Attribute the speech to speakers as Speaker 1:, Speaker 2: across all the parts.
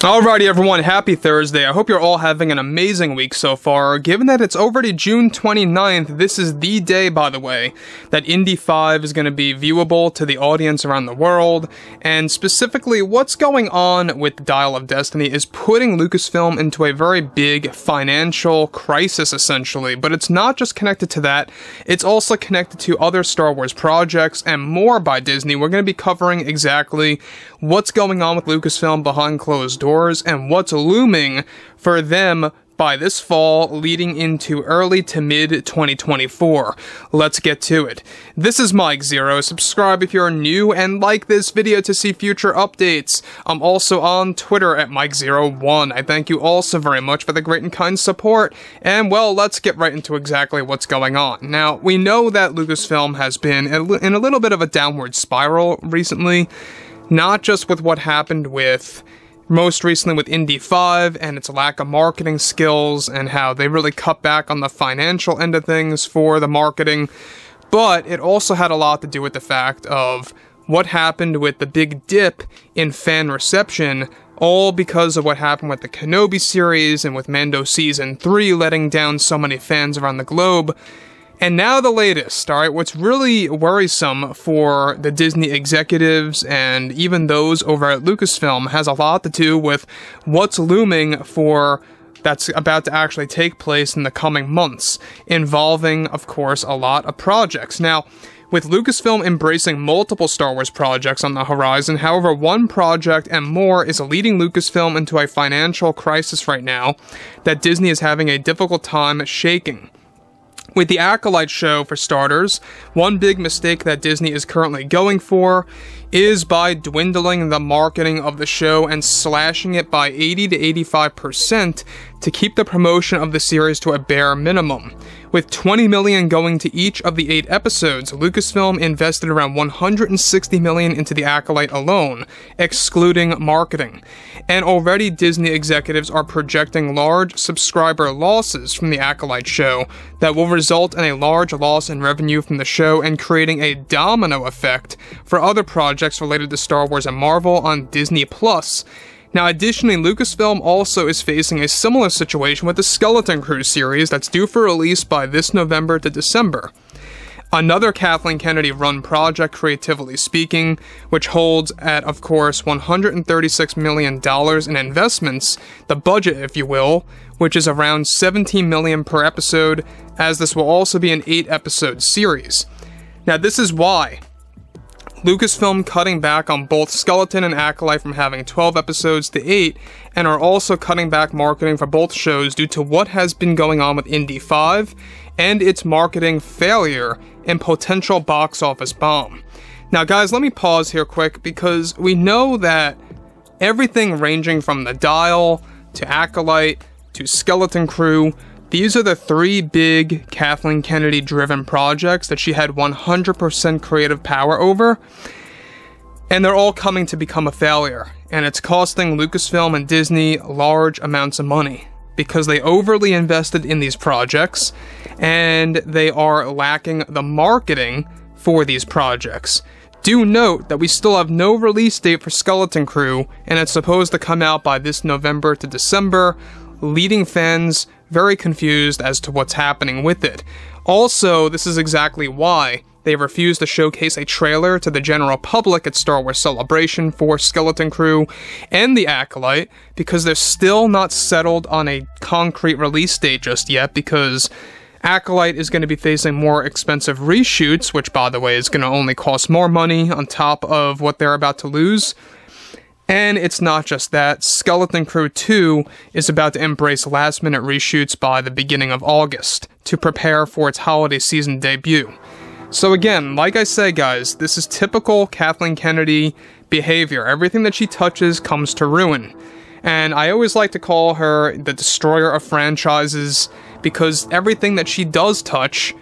Speaker 1: Alrighty everyone, happy Thursday. I hope you're all having an amazing week so far. Given that it's already June 29th, this is the day, by the way, that Indy 5 is going to be viewable to the audience around the world. And specifically, what's going on with Dial of Destiny is putting Lucasfilm into a very big financial crisis, essentially. But it's not just connected to that, it's also connected to other Star Wars projects and more by Disney. We're going to be covering exactly what's going on with Lucasfilm behind closed doors and what's looming for them by this fall leading into early to mid 2024. Let's get to it. This is Mike Zero. Subscribe if you're new and like this video to see future updates. I'm also on Twitter at Mike01. I thank you all so very much for the great and kind support. And well, let's get right into exactly what's going on. Now, we know that Lucasfilm has been in a little bit of a downward spiral recently. Not just with what happened with, most recently with Indy 5 and its lack of marketing skills and how they really cut back on the financial end of things for the marketing, but it also had a lot to do with the fact of what happened with the big dip in fan reception, all because of what happened with the Kenobi series and with Mando Season 3 letting down so many fans around the globe. And now the latest, alright, what's really worrisome for the Disney executives and even those over at Lucasfilm has a lot to do with what's looming for that's about to actually take place in the coming months, involving, of course, a lot of projects. Now, with Lucasfilm embracing multiple Star Wars projects on the horizon, however, one project and more is leading Lucasfilm into a financial crisis right now that Disney is having a difficult time shaking. With the Acolyte show, for starters, one big mistake that Disney is currently going for is by dwindling the marketing of the show and slashing it by 80 to 85% to keep the promotion of the series to a bare minimum. With $20 million going to each of the 8 episodes, Lucasfilm invested around $160 million into the Acolyte alone, excluding marketing. And already Disney executives are projecting large subscriber losses from the Acolyte show that will result in a large loss in revenue from the show and creating a domino effect for other projects related to Star Wars and Marvel on Disney+. Now, additionally, Lucasfilm also is facing a similar situation with the Skeleton Crew series that's due for release by this November to December. Another Kathleen Kennedy-run project, Creatively Speaking, which holds at, of course, $136 million in investments, the budget, if you will, which is around $17 million per episode, as this will also be an 8-episode series. Now, this is why Lucasfilm cutting back on both Skeleton and Acolyte from having 12 episodes to 8, and are also cutting back marketing for both shows due to what has been going on with Indy 5 and its marketing failure and potential box office bomb. Now guys, let me pause here quick because we know that everything ranging from the Dial to Acolyte to Skeleton Crew, these are the 3 big Kathleen Kennedy-driven projects that she had 100% creative power over, and they're all coming to become a failure, and it's costing Lucasfilm and Disney large amounts of money because they overly invested in these projects, and they are lacking the marketing for these projects. Do note that we still have no release date for Skeleton Crew, and it's supposed to come out by this November to December, leading fans very confused as to what's happening with it. Also, this is exactly why they refused to showcase a trailer to the general public at Star Wars Celebration for Skeleton Crew and the Acolyte, because they're still not settled on a concrete release date just yet, because Acolyte is going to be facing more expensive reshoots, which by the way is going to only cost more money on top of what they're about to lose. And it's not just that, Skeleton Crew 2 is about to embrace last-minute reshoots by the beginning of August to prepare for its holiday season debut. So again, like I say guys, this is typical Kathleen Kennedy behavior. Everything that she touches comes to ruin. And I always like to call her the destroyer of franchises because everything that she does touch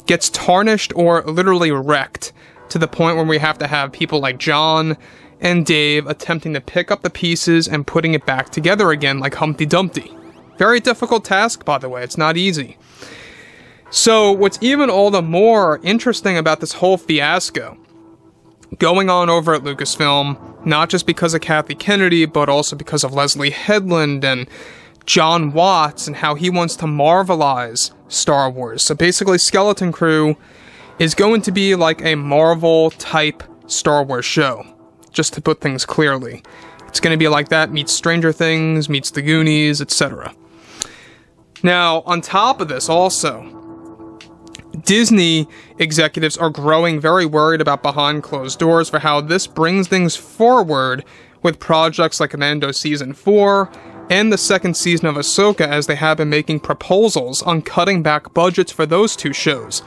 Speaker 1: gets tarnished or literally wrecked to the point where we have to have people like John and Dave attempting to pick up the pieces and putting it back together again like Humpty Dumpty. Very difficult task, by the way, it's not easy. So, what's even all the more interesting about this whole fiasco going on over at Lucasfilm, not just because of Kathy Kennedy, but also because of Leslie Headland and John Watts and how he wants to Marvelize Star Wars. So basically, Skeleton Crew is going to be like a Marvel-type Star Wars show, just to put things clearly. It's going to be like that, meets Stranger Things, meets The Goonies, etc. Now, on top of this also, Disney executives are growing very worried about behind closed doors for how this brings things forward with projects like Mando Season 4 and the second season of Ahsoka, as they have been making proposals on cutting back budgets for those two shows.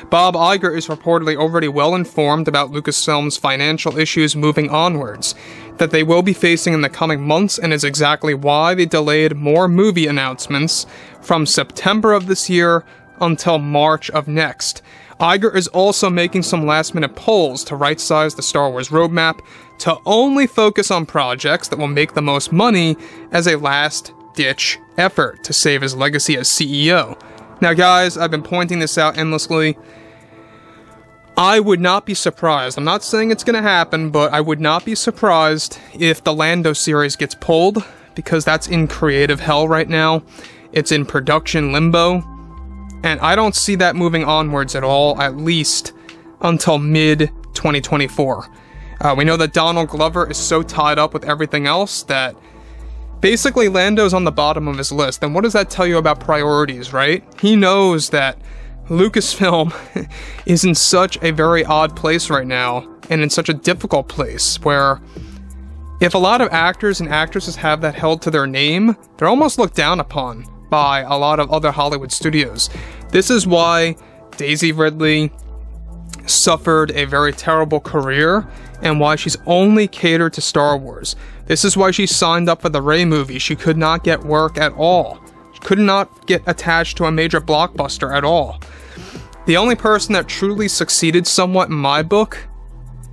Speaker 1: Bob Iger is reportedly already well informed about Lucasfilm's financial issues moving onwards, that they will be facing in the coming months, and is exactly why they delayed more movie announcements from September of this year until March of next. Iger is also making some last-minute polls to right-size the Star Wars roadmap to only focus on projects that will make the most money as a last-ditch effort to save his legacy as CEO. Now guys, I've been pointing this out endlessly. I would not be surprised, I'm not saying it's going to happen, but I would not be surprised if the Lando series gets pulled, because that's in creative hell right now. It's in production limbo. And I don't see that moving onwards at all, at least until mid-2024. We know that Donald Glover is so tied up with everything else that basically Lando's on the bottom of his list. And what does that tell you about priorities, right? He knows that Lucasfilm is in such a very odd place right now, and in such a difficult place, where if a lot of actors and actresses have that held to their name, they're almost looked down upon by a lot of other Hollywood studios. This is why Daisy Ridley suffered a very terrible career, and why she's only catered to Star Wars. This is why she signed up for the Rey movie. She could not get work at all. She could not get attached to a major blockbuster at all. The only person that truly succeeded somewhat in my book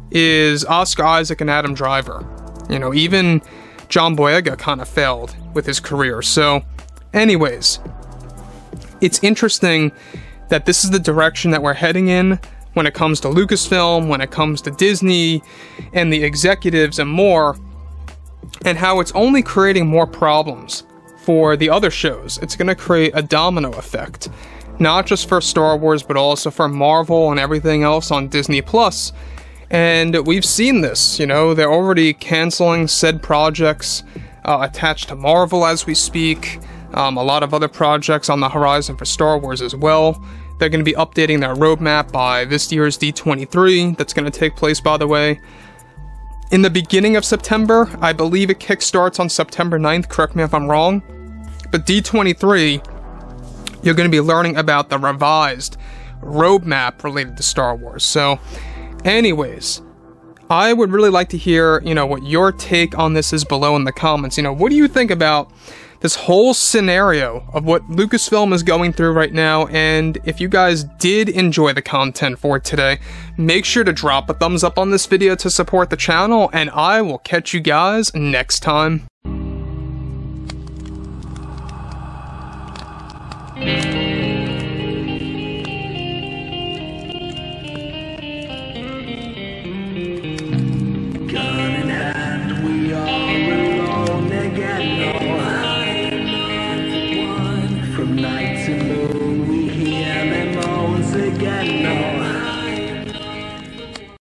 Speaker 1: is Oscar Isaac and Adam Driver. You know, even John Boyega kind of failed with his career. So anyways, it's interesting that this is the direction that we're heading in when it comes to Lucasfilm, when it comes to Disney, and the executives and more, and how it's only creating more problems for the other shows. It's going to create a domino effect, not just for Star Wars, but also for Marvel and everything else on Disney+. And we've seen this, you know, they're already canceling said projects attached to Marvel as we speak. A lot of other projects on the horizon for Star Wars as well. They're going to be updating their roadmap by this year's D23. That's going to take place, by the way, in the beginning of September. I believe it kickstarts on September 9th, correct me if I'm wrong. But D23, you're going to be learning about the revised roadmap related to Star Wars. So, anyways, I would really like to hear, you know, what your take on this is below in the comments. You know, what do you think about this whole scenario of what Lucasfilm is going through right now? And if you guys did enjoy the content for today, make sure to drop a thumbs up on this video to support the channel, and I will catch you guys next time.